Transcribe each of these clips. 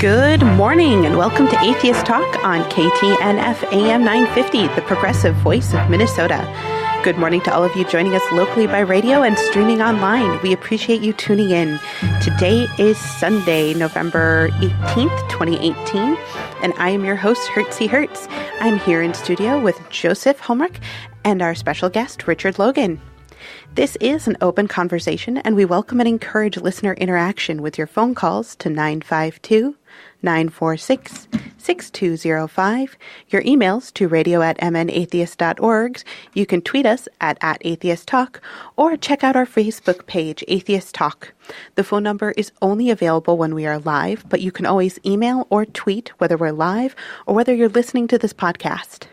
Good morning and welcome to Atheist Talk on KTNF AM 950, the progressive voice of Minnesota. Good morning to all of you joining us locally by radio and streaming online. We appreciate you tuning in. Today is Sunday, November 18th, 2018, and I am your host, Hertzie Hertz. I'm here in studio with Joseph Holmrich and our special guest, Richard Logan. This is an open conversation, and we welcome and encourage listener interaction with your phone calls to 952-946-6205, your emails to radio@mnatheist.org. You can tweet us at @atheisttalk, or check out our Facebook page, Atheist Talk. The phone number is only available when we are live, but you can always email or tweet whether we're live or whether you're listening to this podcast.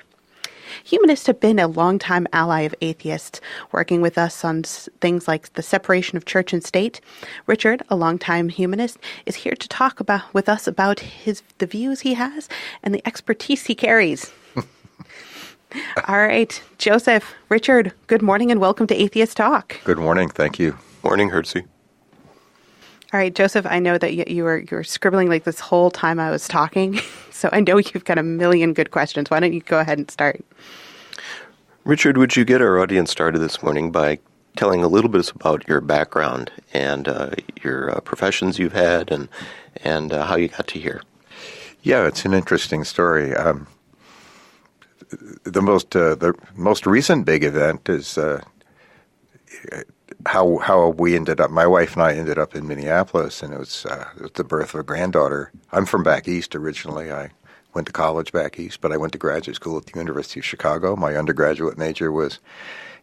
Humanists have been a longtime ally of atheists, working with us on things like the separation of church and state. Richard, a longtime humanist, is here to talk with us about the views he has and the expertise he carries. All right, Joseph, Richard, good morning and welcome to Atheist Talk. Good morning, thank you. Morning, Hertzie. All right, Joseph, I know that you were scribbling like this whole time I was talking, so I know you've got a million good questions. Why don't you go ahead and start? Richard, would you get our audience started this morning by telling a little bit about your background and your professions you've had and how you got to here? Yeah, it's an interesting story. The most recent big event is how we ended up. My wife and I ended up in Minneapolis, and it was the birth of a granddaughter. I'm from back east originally. I went to college back east, but I went to graduate school at the University of Chicago. My undergraduate major was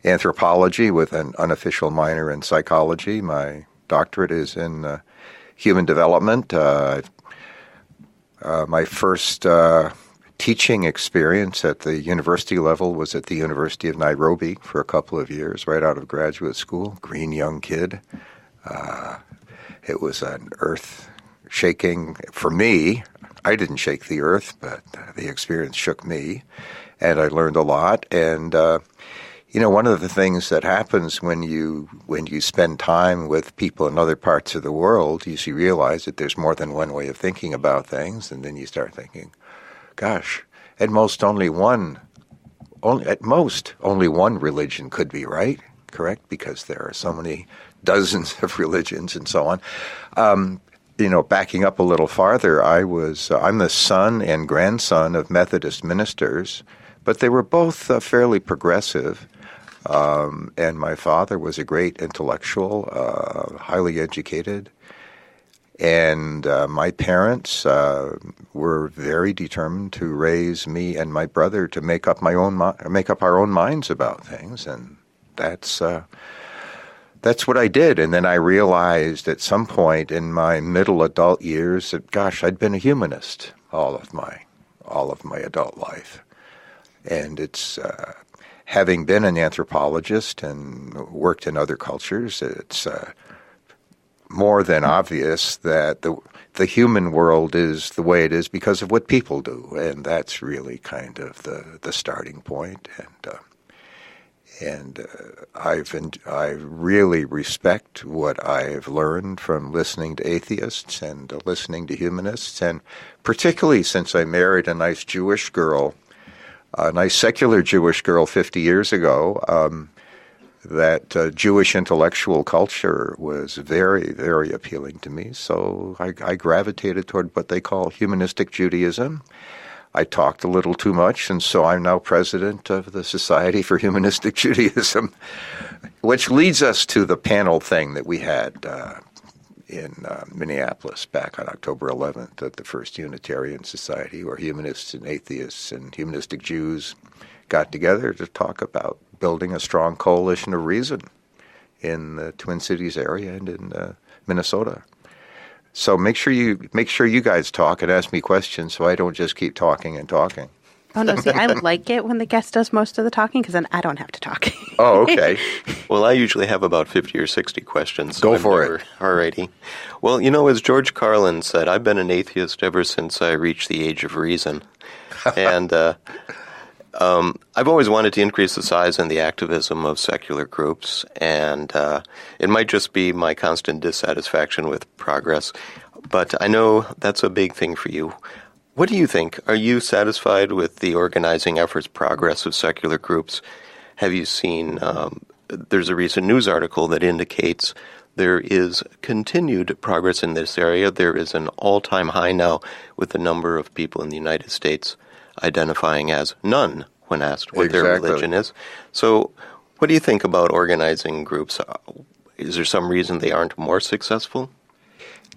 anthropology with an unofficial minor in psychology. My doctorate is in human development. My first teaching experience at the university level was at the University of Nairobi for a couple of years, right out of graduate school. Green young kid. It was an earth-shaking, for me. I didn't shake the earth, but the experience shook me, and I learned a lot. And one of the things that happens when you spend time with people in other parts of the world is you realize that there's more than one way of thinking about things, and then you start thinking, gosh, at most only one religion could be right, correct? Because there are so many dozens of religions and so on. Backing up a little farther, I'm the son and grandson of Methodist ministers, but they were both fairly progressive. And my father was a great intellectual, highly educated. And my parents were very determined to raise me and my brother to make up our own minds about things, and that's what I did. And then I realized at some point in my middle adult years that, gosh, I'd been a humanist all of my adult life. And it's having been an anthropologist and worked in other cultures, it's more than obvious that the human world is the way it is because of what people do, and that's really kind of the starting point. And I really respect what I've learned from listening to atheists and listening to humanists, and particularly since I married a nice Jewish girl, a nice secular Jewish girl 50 years ago, that Jewish intellectual culture was very, very appealing to me. So I gravitated toward what they call humanistic Judaism. I talked a little too much, and so I'm now president of the Society for Humanistic Judaism, which leads us to the panel thing that we had in Minneapolis back on October 11th at the First Unitarian Society, where humanists and atheists and humanistic Jews got together to talk about building a strong coalition of reason in the Twin Cities area and in Minnesota. So make sure you guys talk and ask me questions so I don't just keep talking and talking. Oh, no, see, I like it when the guest does most of the talking because then I don't have to talk. Oh, okay. Well, I usually have about 50 or 60 questions. So Go for it. All righty. Well, as George Carlin said, I've been an atheist ever since I reached the age of reason. And I've always wanted to increase the size and the activism of secular groups, and it might just be my constant dissatisfaction with progress. But I know that's a big thing for you. What do you think? Are you satisfied with the organizing efforts, progress of secular groups? Have you seen, there's a recent news article that indicates there is continued progress in this area. There is an all-time high now with the number of people in the United States identifying as none when asked what their religion is. So what do you think about organizing groups? Is there some reason they aren't more successful?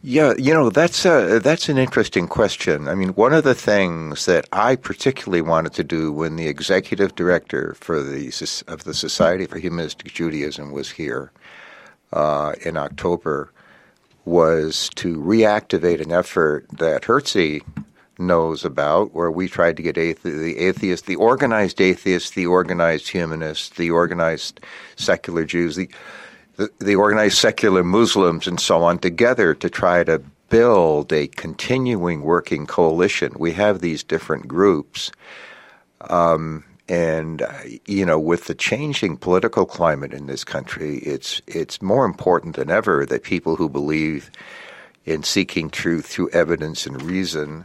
Yeah, that's an interesting question. I mean, one of the things that I particularly wanted to do when the executive director of the Society for Humanistic Judaism was here in October was to reactivate an effort that Hertzie knows about, where we tried to get the atheists, the organized humanists, the organized secular Jews, the organized secular Muslims and so on together to try to build a continuing working coalition. We have these different groups. And with the changing political climate in this country, it's more important than ever that people who believe in seeking truth through evidence and reason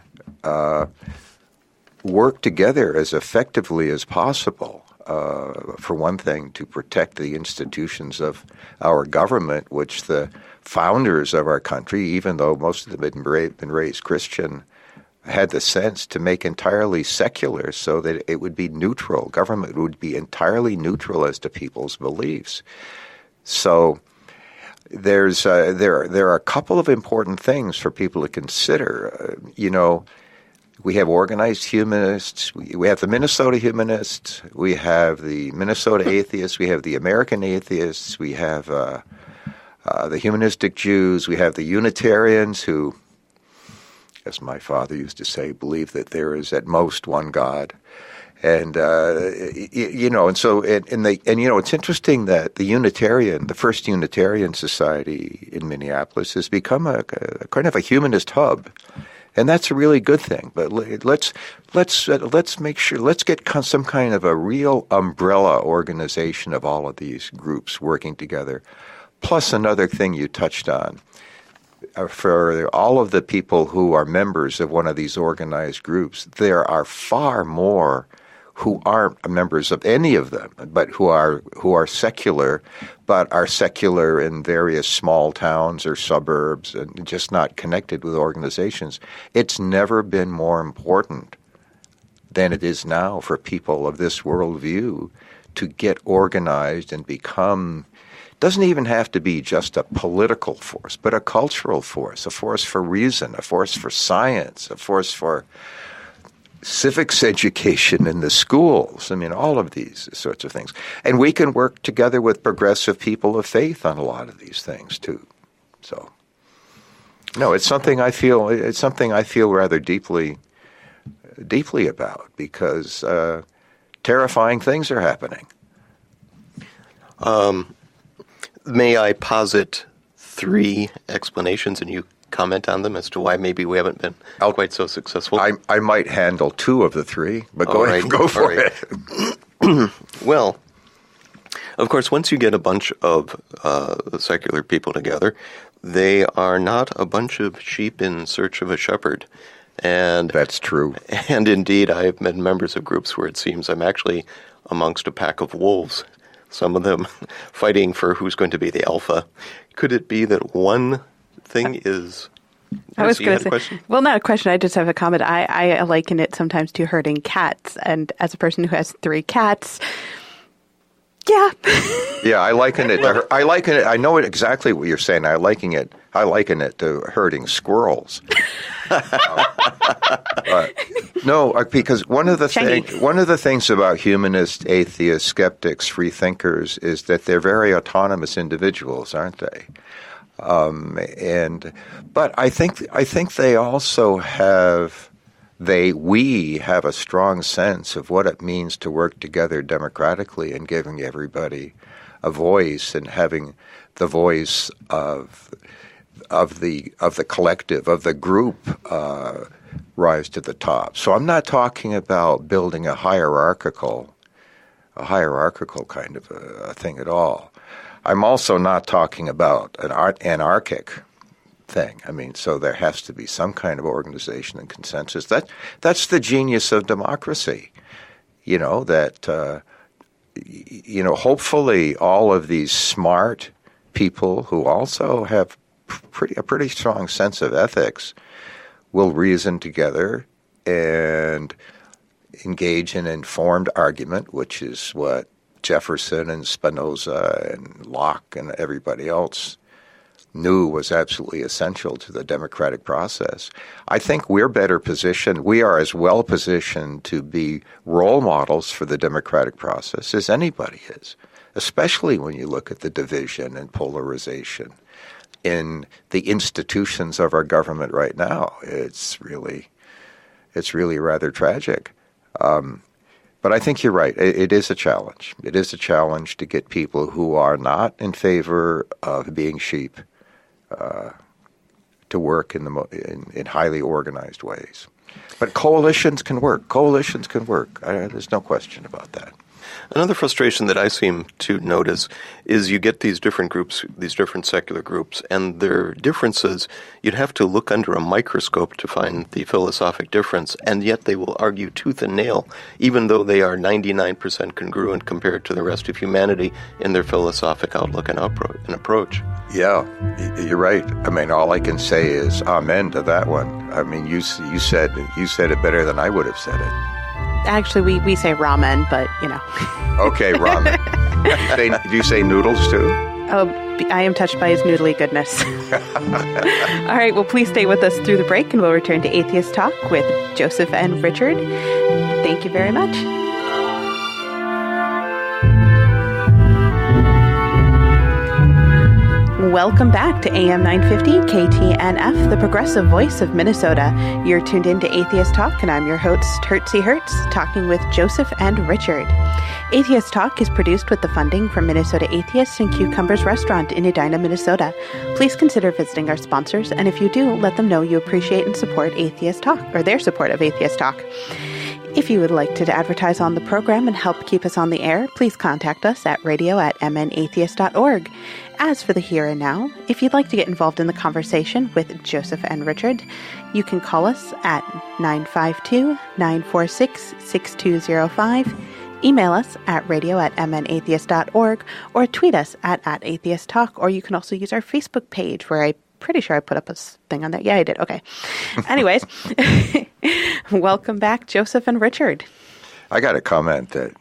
work together as effectively as possible. For one thing, to protect the institutions of our government, which the founders of our country, even though most of them had been raised Christian, had the sense to make entirely secular so that it would be neutral. Government would be entirely neutral as to people's beliefs. So there are a couple of important things for people to consider. We have organized humanists. We have the Minnesota humanists. We have the Minnesota atheists. We have the American atheists. We have the humanistic Jews. We have the Unitarians who, as my father used to say, believe that there is at most one God. And it's interesting that the first Unitarian Society in Minneapolis has become a kind of a humanist hub. And that's a really good thing. But let's make sure, let's get some kind of a real umbrella organization of all of these groups working together. Plus another thing you touched on, for all of the people who are members of one of these organized groups, there are far more who aren't members of any of them, but who are secular, but are secular in various small towns or suburbs and just not connected with organizations. It's never been more important than it is now for people of this worldview to get organized and become. It doesn't even have to be just a political force, but a cultural force, a force for reason, a force for science, a force for civics education in the schools. I mean, all of these sorts of things. And we can work together with progressive people of faith on a lot of these things too. So, no, it's something I feel rather deeply about, because terrifying things are happening. May I posit 3 explanations, and you comment on them as to why maybe we haven't been quite so successful? I might handle 2 of the 3, but go ahead, go for it. Well, of course, once you get a bunch of secular people together, they are not a bunch of sheep in search of a shepherd. And that's true. And indeed, I have been members of groups where it seems I'm actually amongst a pack of wolves, some of them fighting for who's going to be the alpha. Could it be that one thing is... I was going to say, well, not a question. I just have a comment. I liken it sometimes to herding cats. And as a person who has 3 cats, yeah. Yeah, I liken it. I know exactly what you're saying. I liken it to herding squirrels. No, because one of the things about humanists, atheists, skeptics, free thinkers is that they're very autonomous individuals, aren't they? But I think they also we have a strong sense of what it means to work together democratically and giving everybody a voice and having the voice of the collective, of the group, rise to the top. So I'm not talking about building a hierarchical kind of a thing at all. I'm also not talking about an anarchic thing. I mean, so there has to be some kind of organization and consensus. That's the genius of democracy. Hopefully all of these smart people who also have a pretty strong sense of ethics will reason together and engage in informed argument, which is what Jefferson and Spinoza and Locke and everybody else knew was absolutely essential to the democratic process. I think we're better positioned. We are as well positioned to be role models for the democratic process as anybody is, especially when you look at the division and polarization in the institutions of our government right now. It's really rather tragic. But I think you're right. It is a challenge. It is a challenge to get people who are not in favor of being sheep to work in highly organized ways. But coalitions can work. There's no question about that. Another frustration that I seem to notice is you get these different groups, these different secular groups, and their differences, you'd have to look under a microscope to find the philosophic difference, and yet they will argue tooth and nail, even though they are 99% congruent compared to the rest of humanity in their philosophic outlook and approach. Yeah, you're right. I mean, all I can say is amen to that one. I mean, you said it better than I would have said it. Actually, we say ramen, but, Okay, ramen. Do you say noodles, too? Oh, I am touched by his noodly goodness. All right, well, please stay with us through the break, and we'll return to Atheist Talk with Joseph and Richard. Thank you very much. Welcome back to AM 950 KTNF, the progressive voice of Minnesota. You're tuned in to Atheist Talk, and I'm your host, Hertzie Hertz, talking with Joseph and Richard. Atheist Talk is produced with the funding from Minnesota Atheists and Cucumbers Restaurant in Edina, Minnesota. Please consider visiting our sponsors, and if you do, let them know you appreciate and support Atheist Talk, or their support of Atheist Talk. If you would like to advertise on the program and help keep us on the air, please contact us at radio@mnatheist.org. As for the here and now, if you'd like to get involved in the conversation with Joseph and Richard, you can call us at 952-946-6205, email us at radio@mnatheist.org, or tweet us at atheisttalk, or you can also use our Facebook page, where I'm pretty sure I put up a thing on that. Yeah, I did. Okay. Anyways, welcome back, Joseph and Richard. I got to comment that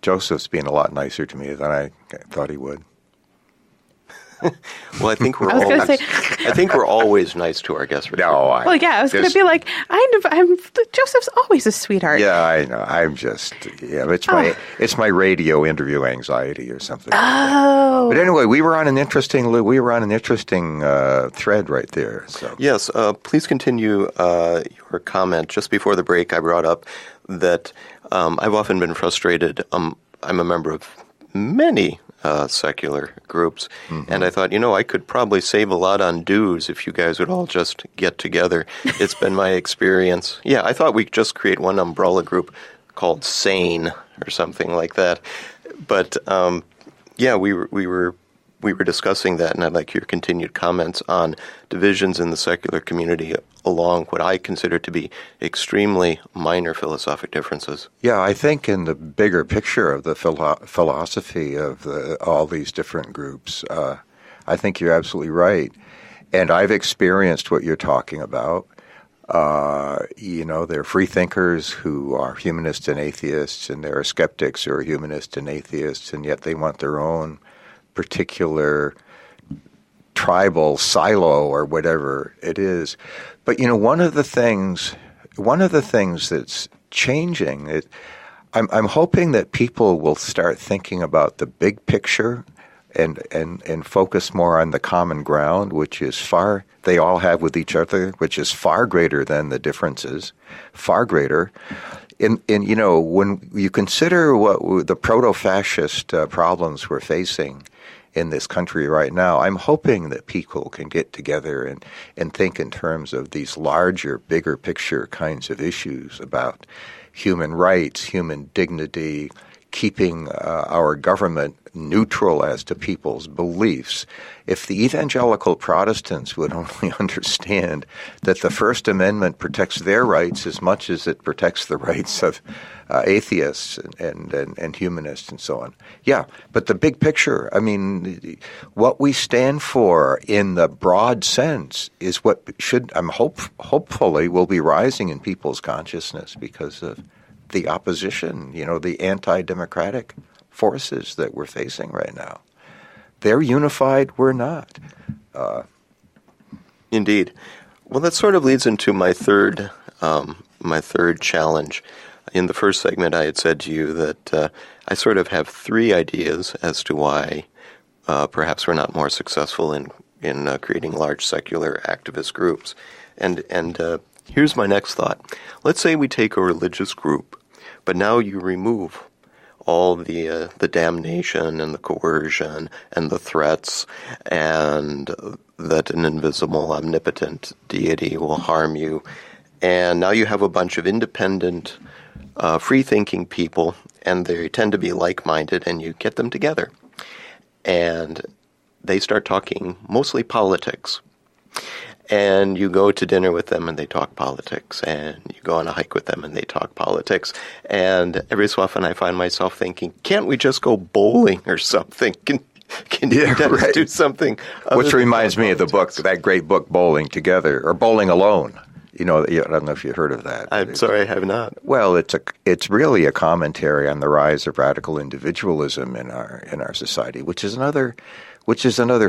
Joseph's being a lot nicer to me than I thought he would. Well, I think we're always nice to our guests. No, I was going to be like, Joseph's always a sweetheart. Yeah, I know. I'm just, it's my radio interview anxiety or something. Oh, but anyway, we were on an interesting thread right there. So yes, please continue your comment. Just before the break, I brought up that I've often been frustrated. I'm a member of many secular groups. Mm-hmm. And I thought, I could probably save a lot on dues if you guys would all just get together. It's been my experience. Yeah, I thought we'd just create one umbrella group called SANE or something like that. But we were discussing that, and I'd like your continued comments on divisions in the secular community along what I consider to be extremely minor philosophic differences. Yeah, I think in the bigger picture of the philosophy of all these different groups, I think you're absolutely right. And I've experienced what you're talking about. There are free thinkers who are humanists and atheists, and there are skeptics who are humanists and atheists, and yet they want their own particular tribal silo or whatever it is. But one of the things that's changing, I'm hoping that people will start thinking about the big picture and focus more on the common ground, which is they all have with each other, which is far greater than the differences, far greater. When you consider what the proto-fascist problems we're facing in this country right now, I'm hoping that people can get together and think in terms of these larger, bigger picture kinds of issues about human rights, human dignity, keeping our government neutral as to people's beliefs. If the evangelical Protestants would only understand that the First Amendment protects their rights as much as it protects the rights of atheists and humanists and so on. Yeah, but the big picture, I mean, what we stand for in the broad sense is what should, hopefully will be rising in people's consciousness because of the opposition, the anti-democratic forces that we're facing right now. They're unified, we're not. Indeed. Well, that sort of leads into my third challenge. In the first segment, I had said to you that I sort of have three ideas as to why perhaps we're not more successful in creating large secular activist groups. And here's my next thought. Let's say we take a religious group, but now you remove all the damnation and the coercion and the threats and that an invisible, omnipotent deity will harm you. And now you have a bunch of independent, free-thinking people, and they tend to be like-minded, and you get them together. And they start talking mostly politics. And you go to dinner with them and they talk politics, and you go on a hike with them and they talk politics. And every so often I find myself thinking, can't we just go bowling or something? Can you guys do something? Which reminds me of the book, that great book, Bowling Together, or Bowling Alone. I don't know if you've heard of that. I'm sorry, I have not. Well, it's really a commentary on the rise of radical individualism in our society, which is another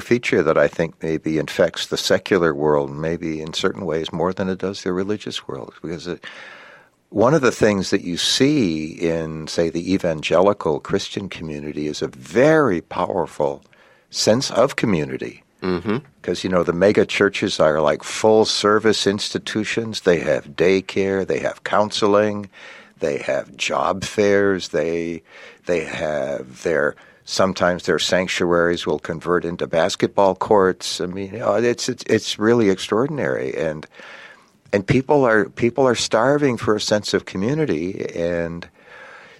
feature that I think maybe infects the secular world, maybe in certain ways more than it does the religious world. Because one of the things that you see in, say, the evangelical Christian community is a very powerful sense of community. Because, the mega churches are like full-service institutions. They have daycare, they have counseling, they have job fairs, they have sometimes their sanctuaries will convert into basketball courts. I mean, it's really extraordinary, and people are starving for a sense of community, and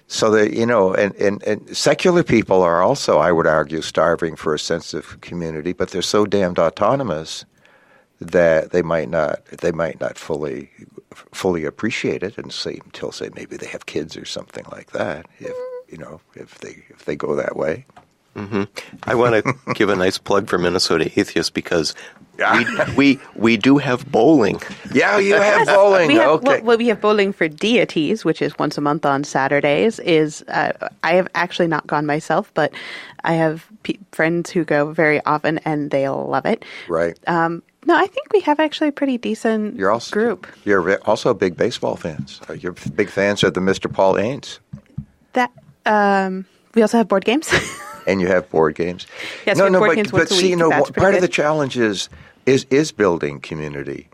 so that and secular people are also, I would argue, starving for a sense of community, but they're so damned autonomous that they might not fully appreciate it until maybe they have kids or something like that. If they go that way. Mm-hmm. I want to give a nice plug for Minnesota Atheists because we do have bowling. Yeah, you have bowling. Okay. Well, we have bowling for deities, which is once a month on Saturdays. I have actually not gone myself, but I have friends who go very often, and they love it. Right. No, I think we have actually a pretty decent group. You're also big baseball fans. You're big fans of the Mr. Paul Ains. We also have board games. And you have board games. Yes, we have board games once a week. Part of the challenge is building community.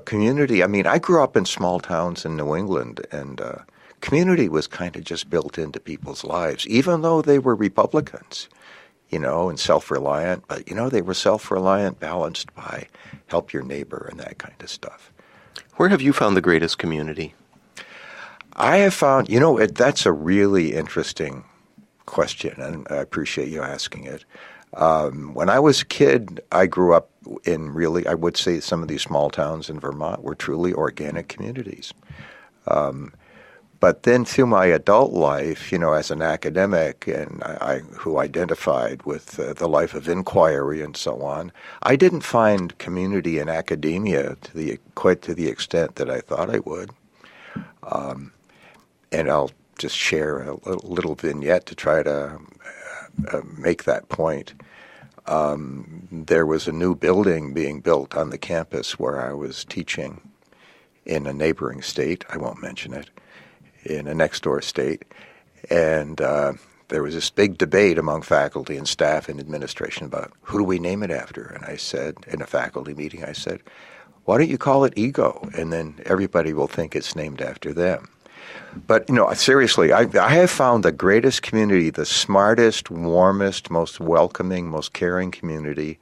Community. I mean, I grew up in small towns in New England, and community was kind of just built into people's lives, even though they were Republicans, and self-reliant. But they were self-reliant, balanced by help your neighbor and that kind of stuff. Where have you found the greatest community? I have found, that's a really interesting question, and I appreciate you asking it. When I was a kid, I grew up in I would say some of these small towns in Vermont were truly organic communities. But then through my adult life, as an academic and who identified with the life of inquiry and so on, I didn't find community in academia quite to the extent that I thought I would. And I'll just share a little vignette to try to make that point. There was a new building being built on the campus where I was teaching in a neighboring state. I won't mention it. In a next-door state. And there was this big debate among faculty and staff and administration about who do we name it after. And I said, in a faculty meeting, why don't you call it Ego? And then everybody will think it's named after them. But, seriously, I have found the greatest community, the smartest, warmest, most welcoming, most caring community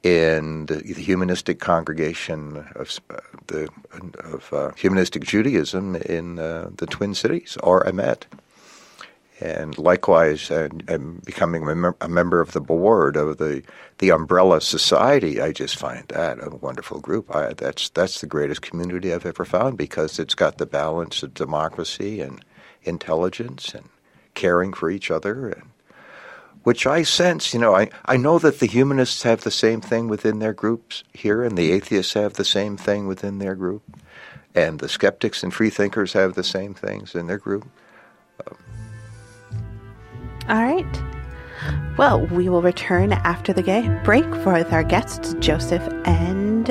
in the humanistic congregation of humanistic Judaism in the Twin Cities, or Emet. And likewise, I'm becoming a member of the board of the Umbrella Society. I just find that a wonderful group. That's the greatest community I've ever found, because it's got the balance of democracy and intelligence and caring for each other, and which I sense. I know that the humanists have the same thing within their groups here, and the atheists have the same thing within their group, and the skeptics and freethinkers have the same things in their group. All right. Well, we will return after the break with our guests, Joseph and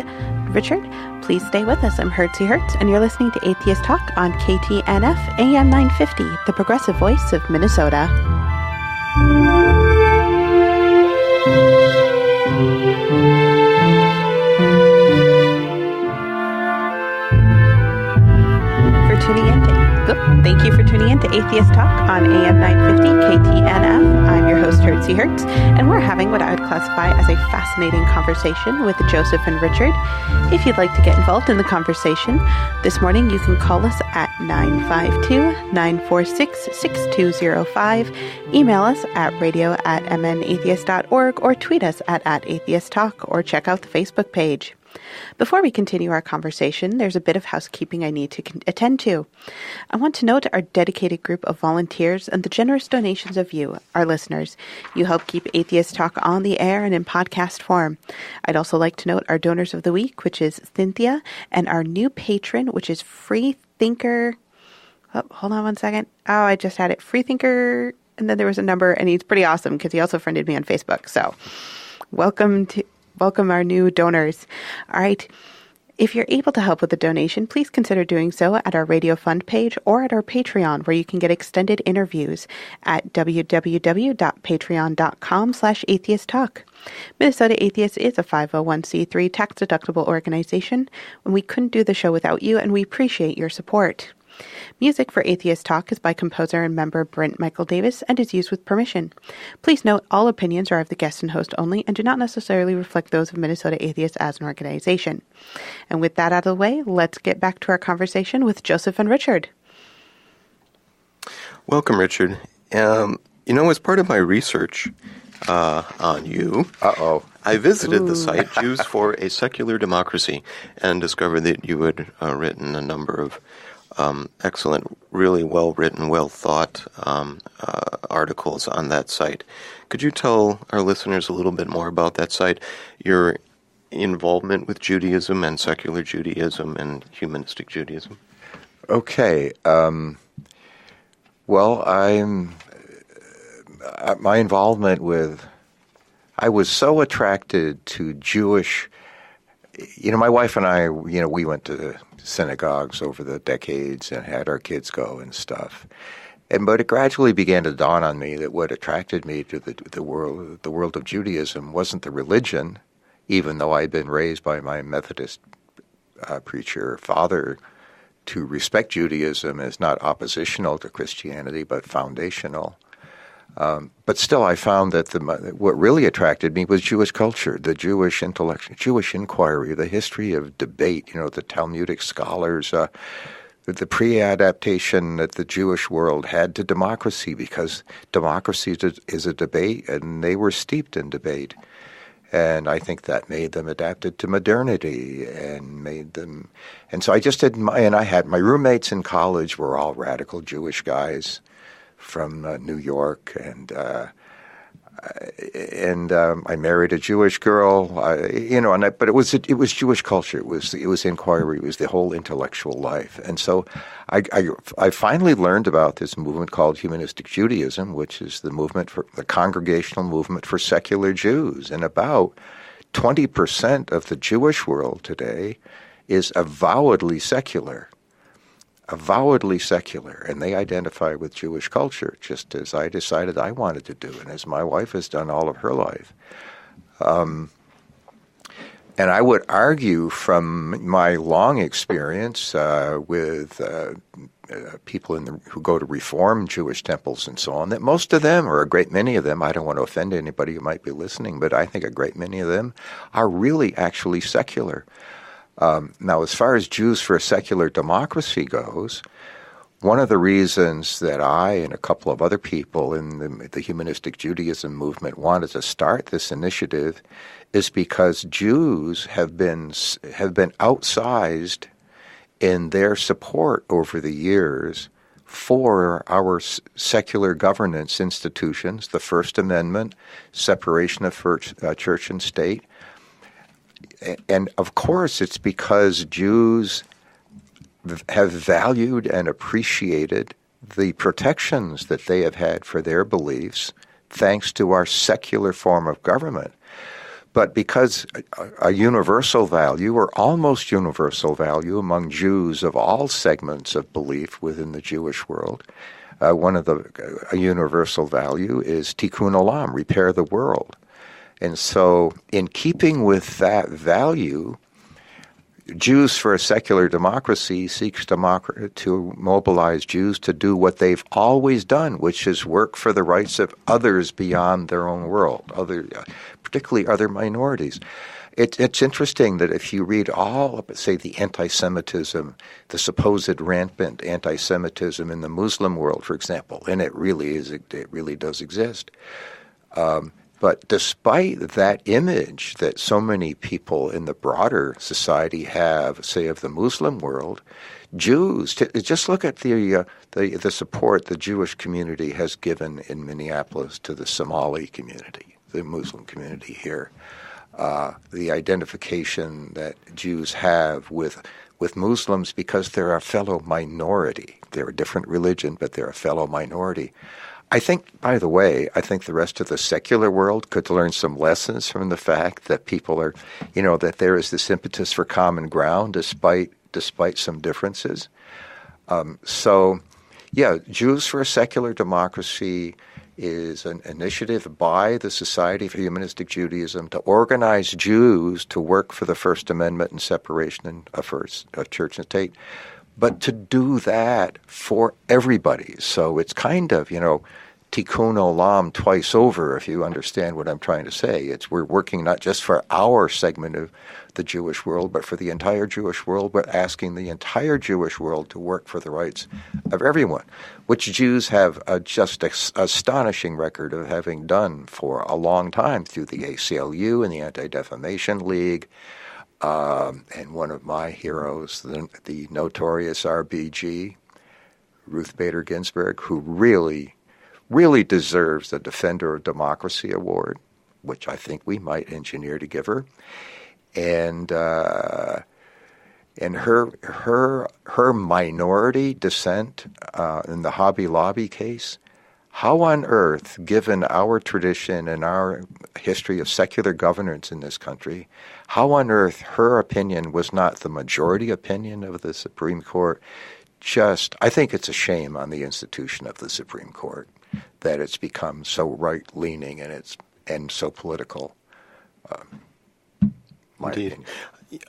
Richard. Please stay with us. I'm Hertzie Hertz, and you're listening to Atheist Talk on KTNF AM 950, the progressive voice of Minnesota. Thank you for tuning in to Atheist Talk on AM 950 KTNF. I'm your host, Hertzie Hertz, and we're having what I would classify as a fascinating conversation with Joseph and Richard. If you'd like to get involved in the conversation, this morning you can call us at 952-946-6205, email us at radio@mnatheist.org, or tweet us at Atheist Talk, or check out the Facebook page. Before we continue our conversation, there's a bit of housekeeping I need to attend to. I want to note our dedicated group of volunteers and the generous donations of you, our listeners. You help keep Atheist Talk on the air and in podcast form. I'd also like to note our donors of the week, which is Cynthia, and our new patron, which is Freethinker. Oh, hold on one second. Oh, I just had it. Freethinker, and then there was a number, and he's pretty awesome because he also friended me on Facebook. So welcome our new donors. All right. If you're able to help with the donation, please consider doing so at our Radio Fund page or at our Patreon, where you can get extended interviews at www.patreon.com/atheisttalk. Minnesota Atheists is a 501c3 tax-deductible organization, and we couldn't do the show without you, and we appreciate your support. Music for Atheist Talk is by composer and member Brent Michael Davis and is used with permission. Please note all opinions are of the guest and host only and do not necessarily reflect those of Minnesota Atheists as an organization. And with that out of the way, let's get back to our conversation with Joseph and Richard. Welcome, Richard. As part of my research on you, I visited the site Jews for a Secular Democracy and discovered that you had written a number of excellent, really well-written, well-thought articles on that site. Could you tell our listeners a little bit more about that site, your involvement with Judaism and secular Judaism and humanistic Judaism? Okay. My involvement with... I was so attracted to Jewish... my wife and I, we went to synagogues over the decades and had our kids go and stuff. But it gradually began to dawn on me that what attracted me to the world of Judaism wasn't the religion, even though I'd been raised by my Methodist preacher father to respect Judaism as not oppositional to Christianity, but foundational. But still, I found that what really attracted me was Jewish culture, the Jewish intellect, Jewish inquiry, the history of debate, the Talmudic scholars, the pre-adaptation that the Jewish world had to democracy, because democracy is a debate, and they were steeped in debate. And I think that made them adapted to modernity and made them... And so I just admired, and I had my roommates in college were all radical Jewish guys from New York, and I married a Jewish girl, but it was Jewish culture. It was inquiry. It was the whole intellectual life. And so I finally learned about this movement called humanistic Judaism, which is the congregational movement for secular Jews. And about 20% of the Jewish world today is avowedly secular, and they identify with Jewish culture, just as I decided I wanted to do, and as my wife has done all of her life. And I would argue from my long experience with people who go to Reform Jewish temples and so on, that most of them, or a great many of them, I don't want to offend anybody who might be listening, but I think a great many of them are really actually secular. Now, as far as Jews for a secular democracy goes, one of the reasons that I and a couple of other people in the humanistic Judaism movement wanted to start this initiative is because Jews have been outsized in their support over the years for our secular governance institutions, the First Amendment, separation of church and state. And of course, it's because Jews have valued and appreciated the protections that they have had for their beliefs thanks to our secular form of government. But because a universal value, or almost universal value, among Jews of all segments of belief within the Jewish world, a universal value is tikkun olam, repair the world. And so in keeping with that value, Jews for a Secular Democracy seeks to mobilize Jews to do what they've always done, which is work for the rights of others beyond their own world, particularly other minorities. It's interesting that if you read all of, say, the anti-Semitism, the supposed rampant anti-Semitism in the Muslim world, for example, and it really does exist. But despite that image that so many people in the broader society have, say, of the Muslim world, Jews, just look at the support the Jewish community has given in Minneapolis to the Somali community, the Muslim community here, the identification that Jews have with Muslims because they're a fellow minority. They're a different religion, but they're a fellow minority. I think, by the way, the rest of the secular world could learn some lessons from the fact that people are, that there is this impetus for common ground despite some differences. Jews for a Secular Democracy is an initiative by the Society for Humanistic Judaism to organize Jews to work for the First Amendment and separation of church and state, but to do that for everybody. So it's kind of, tikkun olam twice over, if you understand what I'm trying to say. We're working not just for our segment of the Jewish world, but for the entire Jewish world. We're asking the entire Jewish world to work for the rights of everyone, which Jews have a just astonishing record of having done for a long time through the ACLU and the Anti-Defamation League. And one of my heroes, the notorious RBG, Ruth Bader Ginsburg, who really deserves the Defender of Democracy Award, which I think we might engineer to give her. And her minority dissent in the Hobby Lobby case, how on earth, given our tradition and our history of secular governance in this country, how on earth her opinion was not the majority opinion of the Supreme Court? I think it's a shame on the institution of the Supreme Court that it's become so right-leaning and so political. Indeed.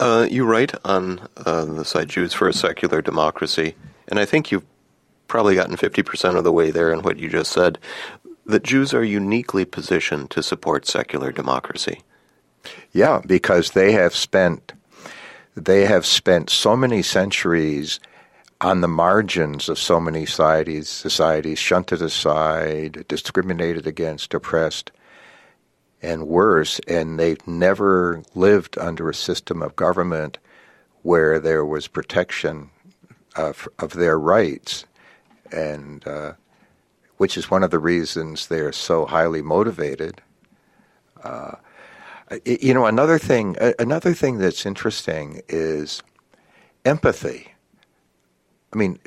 You write on the site Jews for a Secular Democracy, and I think you've probably gotten 50% of the way there in what you just said, that Jews are uniquely positioned to support secular democracy. Yeah, because they have spent so many centuries on the margins of so many societies, shunted aside, discriminated against, oppressed, and worse, and they've never lived under a system of government where there was protection of their rights, and which is one of the reasons they're so highly motivated. Another thing that's interesting is empathy. I mean,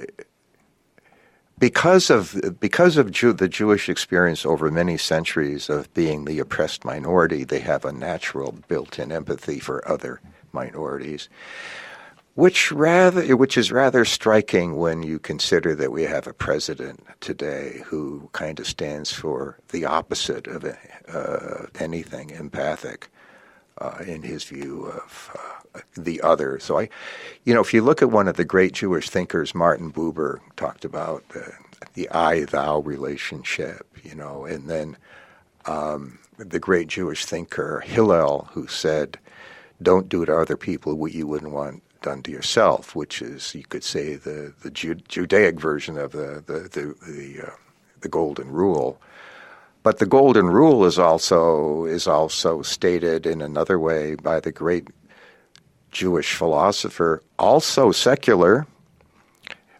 because of the Jewish experience over many centuries of being the oppressed minority, they have a natural built-in empathy for other minorities, which is rather striking when you consider that we have a president today who kind of stands for the opposite of anything empathic in his view of the other. So if you look at one of the great Jewish thinkers, Martin Buber talked about the I-thou relationship, and then the great Jewish thinker Hillel, who said, "Don't do to other people what you wouldn't want done to yourself, which is, you could say, the Judaic version of the golden rule. But the golden rule is also stated in another way by the great Jewish philosopher, also secular,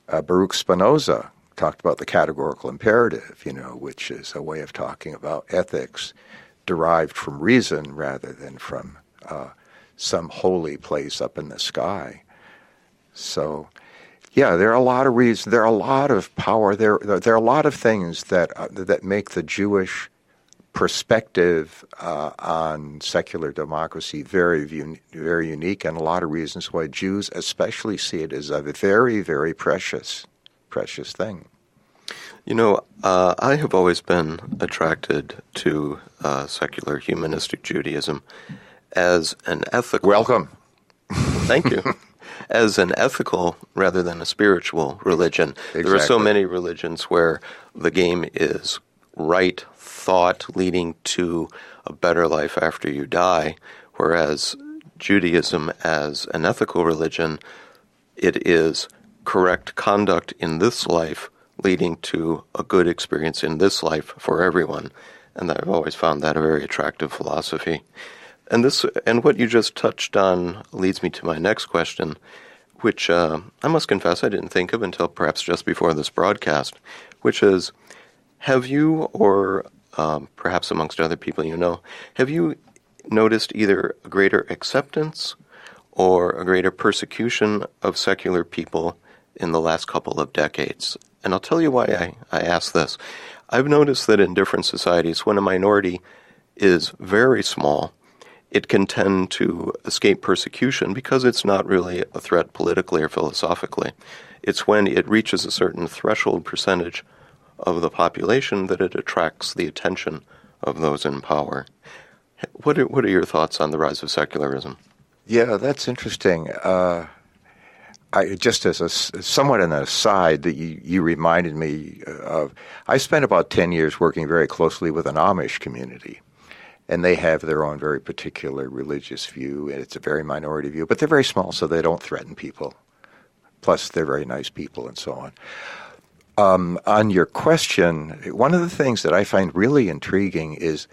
Baruch Spinoza, talked about the categorical imperative, which is a way of talking about ethics derived from reason rather than from some holy place up in the sky. So, yeah, there are a lot of reasons. There are a lot of power. There are a lot of things that make the Jewish perspective on secular democracy very unique, and a lot of reasons why Jews especially see it as a very, very precious thing. I have always been attracted to secular humanistic Judaism as an ethical... Welcome. Thank you. As an ethical rather than a spiritual religion. Exactly. There are so many religions where the game is right thought leading to a better life after you die, whereas Judaism as an ethical religion, it is correct conduct in this life leading to a good experience in this life for everyone. And I've always found that a very attractive philosophy. And what you just touched on leads me to my next question, which I must confess I didn't think of until perhaps just before this broadcast, which is, have you, or perhaps amongst other people have you noticed either a greater acceptance or a greater persecution of secular people in the last couple of decades? And I'll tell you why I ask this. I've noticed that in different societies, when a minority is very small, it can tend to escape persecution because it's not really a threat politically or philosophically. It's when it reaches a certain threshold percentage of the population that it attracts the attention of those in power. What are your thoughts on the rise of secularism? Yeah, that's interesting. Just as somewhat an aside that you reminded me of, I spent about 10 years working very closely with an Amish community. And they have their own very particular religious view, and it's a very minority view, but they're very small, so they don't threaten people. Plus, they're very nice people and so on. On your question, one of the things that I find really intriguing is,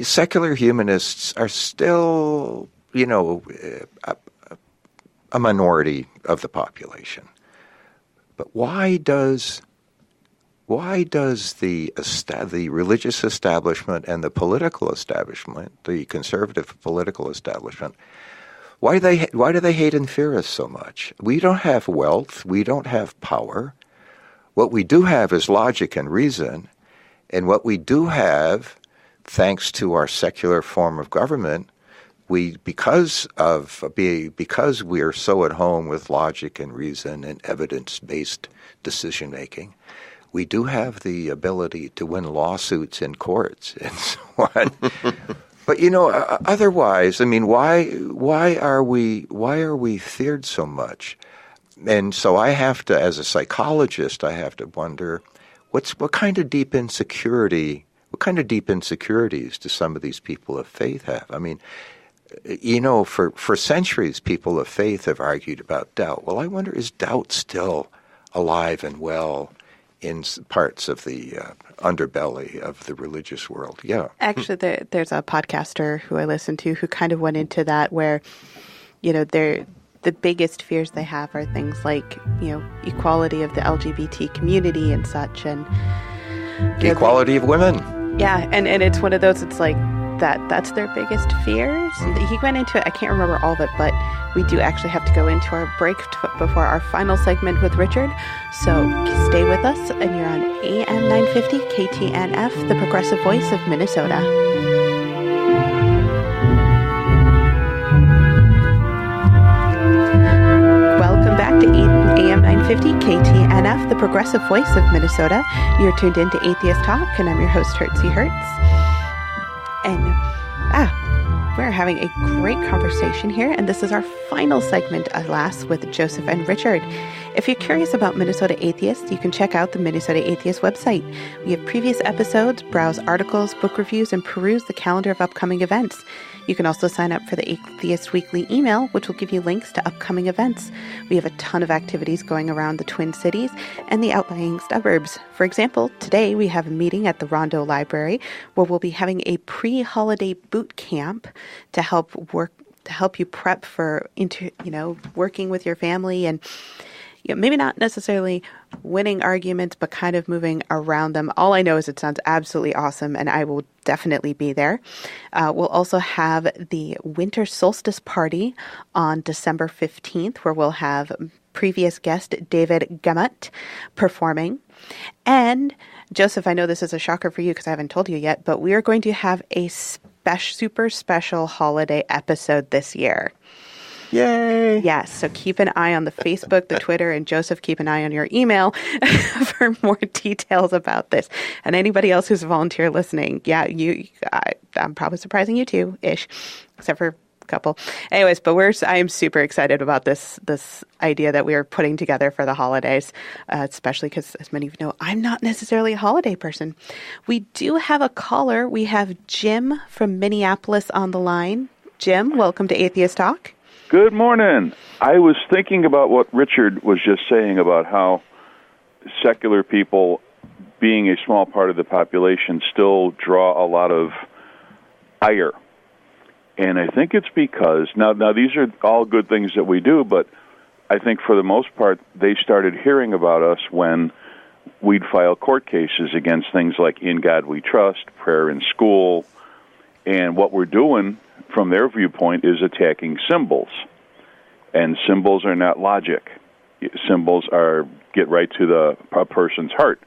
secular humanists are still, a minority of the population. But why does the religious establishment and the political establishment, the conservative political establishment, why do they hate and fear us so much? We don't have wealth. We don't have power. What we do have is logic and reason, and what we do have, thanks to our secular form of government, because we are so at home with logic and reason and evidence-based decision making, we do have the ability to win lawsuits in courts and so on. But otherwise, why are we feared so much? And so I have to, as a psychologist, I have to wonder what kind of deep insecurities do some of these people of faith have? For centuries, people of faith have argued about doubt. Well, I wonder, is doubt still alive and well in parts of the underbelly of the religious world? Yeah. Actually, there's a podcaster who I listen to who kind of went into that where, the biggest fears they have are things like, equality of the LGBT community and such. And equality of women. Yeah. And it's one of those, it's like, that's their biggest fears. He went into it. I can't remember all of it, but we do actually have to go into our break before our final segment with Richard. So stay with us, and you're on AM 950 KTNF, the progressive voice of Minnesota. Welcome back to AM 950 KTNF, the progressive voice of Minnesota. You're tuned in to Atheist Talk, and I'm your host, Hertzie Hertz. And We're having a great conversation here, and this is our final segment, alas, with Joseph and Richard. If you're curious about Minnesota Atheists, you can check out the Minnesota Atheist website. We have previous episodes, browse articles, book reviews, and peruse the calendar of upcoming events. You can also sign up for the Atheist Weekly email, which will give you links to upcoming events. We have a ton of activities going around the Twin Cities and the outlying suburbs. For example, today we have a meeting at the Rondo Library where we'll be having a pre-holiday boot camp to help you prep for working with your family and maybe not necessarily winning arguments, but kind of moving around them. All I know is it sounds absolutely awesome, and I will definitely be there. We'll also have the Winter Solstice Party on December 15th, where we'll have previous guest David Gummett performing. And Joseph, I know this is a shocker for you because I haven't told you yet, but we are going to have a super special holiday episode this year. Yay! Yes, so keep an eye on the Facebook, the Twitter, and Joseph, keep an eye on your email for more details about this. And anybody else who's a volunteer listening, I'm probably surprising you too, ish, except for a couple. Anyways, but I am super excited about this idea that we are putting together for the holidays, especially because, as many of you know, I'm not necessarily a holiday person. We do have a caller. We have Jim from Minneapolis on the line. Jim, welcome to Atheist Talk. Good morning. I was thinking about what Richard was just saying about how secular people, being a small part of the population, still draw a lot of ire. And I think it's because, now these are all good things that we do, but I think for the most part, they started hearing about us when we'd file court cases against things like In God We Trust, prayer in school, and what we're doing from their viewpoint is attacking symbols. And symbols are not logic. Symbols get right to a person's heart.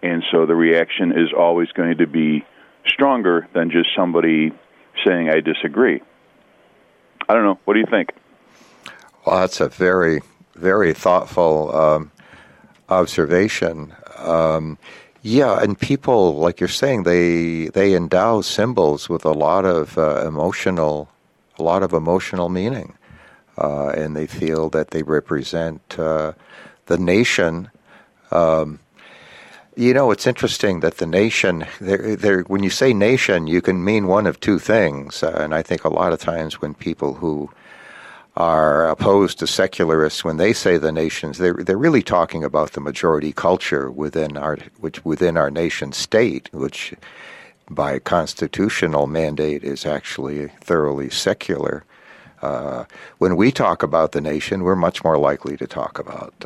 And so the reaction is always going to be stronger than just somebody saying, I disagree. I don't know. What do you think? Well, that's a very, very thoughtful observation. And people, like you're saying, they endow symbols with a lot of emotional meaning, and they feel that they represent the nation. It's interesting that the nation. When you say nation, you can mean one of two things, and I think a lot of times when people who are opposed to secularists, when they say the nations, they're really talking about the majority culture within our nation state, which by constitutional mandate is actually thoroughly secular. When we talk about the nation, we're much more likely to talk about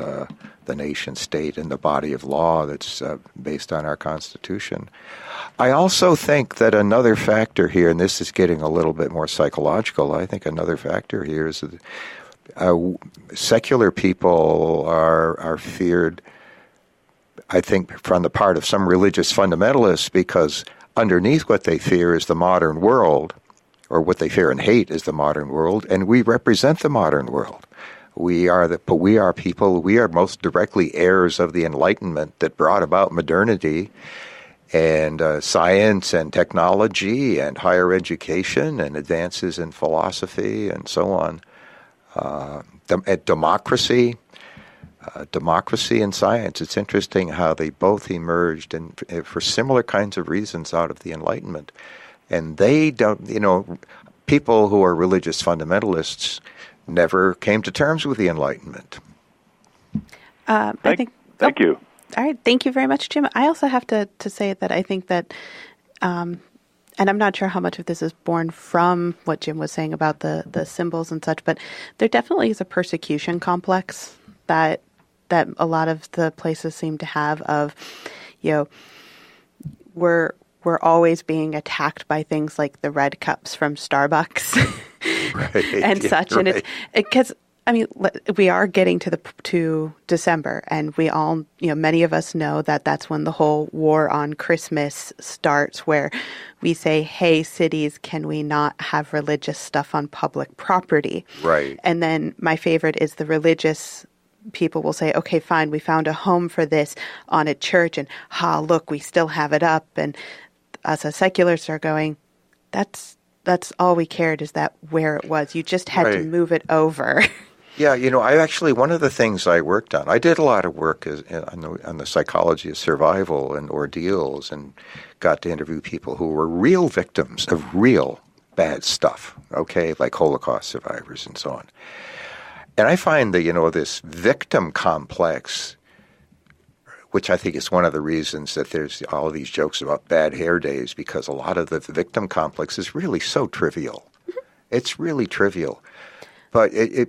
the nation state and the body of law that's based on our Constitution. I also think that another factor here, and this is getting a little bit more psychological, I think another factor here is that secular people are feared, I think, from the part of some religious fundamentalists, because underneath what they fear is the modern world, or what they fear and hate is the modern world, and we represent the modern world. We are most directly heirs of the Enlightenment that brought about modernity and science and technology and higher education and advances in philosophy and so on. Democracy and science. It's interesting how they both emerged for similar kinds of reasons out of the Enlightenment. And they don't, people who are religious fundamentalists never came to terms with the Enlightenment. Thank you. All right. Thank you very much, Jim. I also have to say that I think that, and I'm not sure how much of this is born from what Jim was saying about the symbols and such, but there definitely is a persecution complex that a lot of the places seem to have of, we're always being attacked by things like the red cups from Starbucks and such. Right. And it's because, we are getting to December, and we all, many of us know that that's when the whole war on Christmas starts, where we say, hey, cities, can we not have religious stuff on public property? Right. And then my favorite is the religious people will say, okay, fine, we found a home for this on a church, and look, we still have it up. And us as secularists are going, that's that's all we cared, is that where it was. You just had to Right. move it over. Yeah, I actually, one of the things I worked on, I did a lot of work on the psychology of survival and ordeals, and got to interview people who were real victims of real bad stuff, okay, like Holocaust survivors and so on. And I find that, this victim complex, which I think is one of the reasons that there's all of these jokes about bad hair days, because a lot of the victim complex is really so trivial. It's really trivial. But it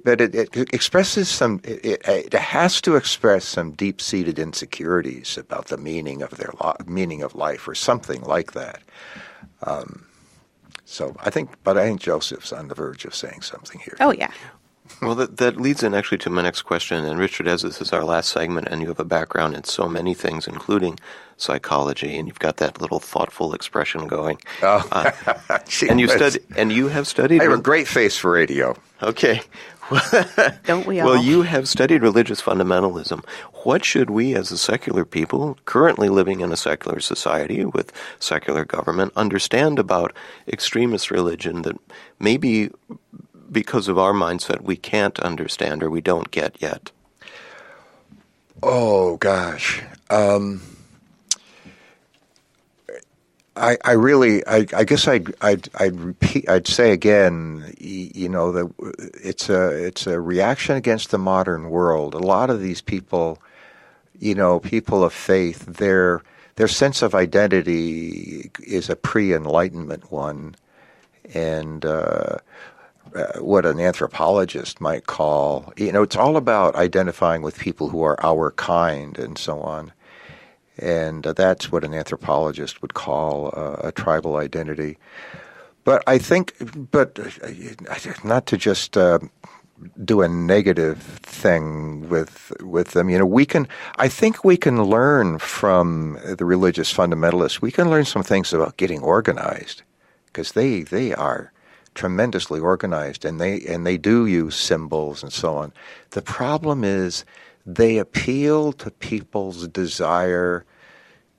expresses it has to express some deep-seated insecurities about the meaning of their meaning of life, or something like that. So I think Joseph's on the verge of saying something here. Oh, yeah. Well, that leads in actually to my next question. And Richard, as this is our last segment, and you have a background in so many things, including psychology, and you've got that little thoughtful expression going. Oh. And you have studied. I have a great face for radio. Okay. Don't we all? Well, you have studied religious fundamentalism. What should we, as a secular people, currently living in a secular society with secular government, understand about extremist religion that maybe, because of our mindset, we can't understand or we don't get yet? Oh gosh, I guess I'd repeat. I'd say again, that it's a reaction against the modern world. A lot of these people, people of faith, their sense of identity is a pre-Enlightenment one, and what an anthropologist might call, it's all about identifying with people who are our kind and so on. And that's what an anthropologist would call a tribal identity. But I think, not to just do a negative thing with them. I think we can learn from the religious fundamentalists. We can learn some things about getting organized, because they are tremendously organized, and they do use symbols and so on. The problem is they appeal to people's desire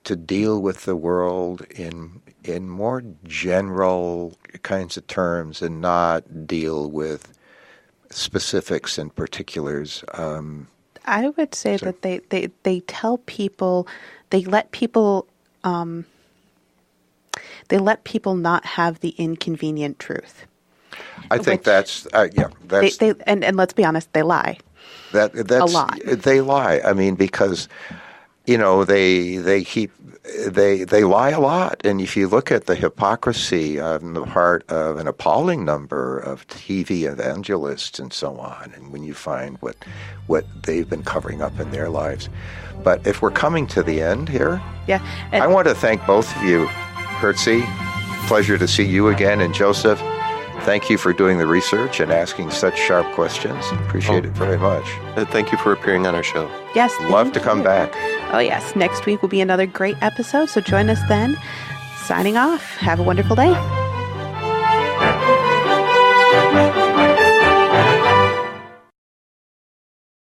to deal with the world in more general kinds of terms, and not deal with specifics and particulars. I would say that they tell people, they let people not have the inconvenient truth. I think that's and let's be honest, they lie. That's a lot. They lie. I mean, because they lie a lot, and if you look at the hypocrisy on the part of an appalling number of TV evangelists and so on, and when you find what they've been covering up in their lives. But if we're coming to the end here, I want to thank both of you. Hertzie, pleasure to see you again, and Joseph, thank you for doing the research and asking such sharp questions. Appreciate it very much. Thank you for appearing on our show. Yes. Love to come back. Oh, yes. Next week will be another great episode, so join us then. Signing off. Have a wonderful day.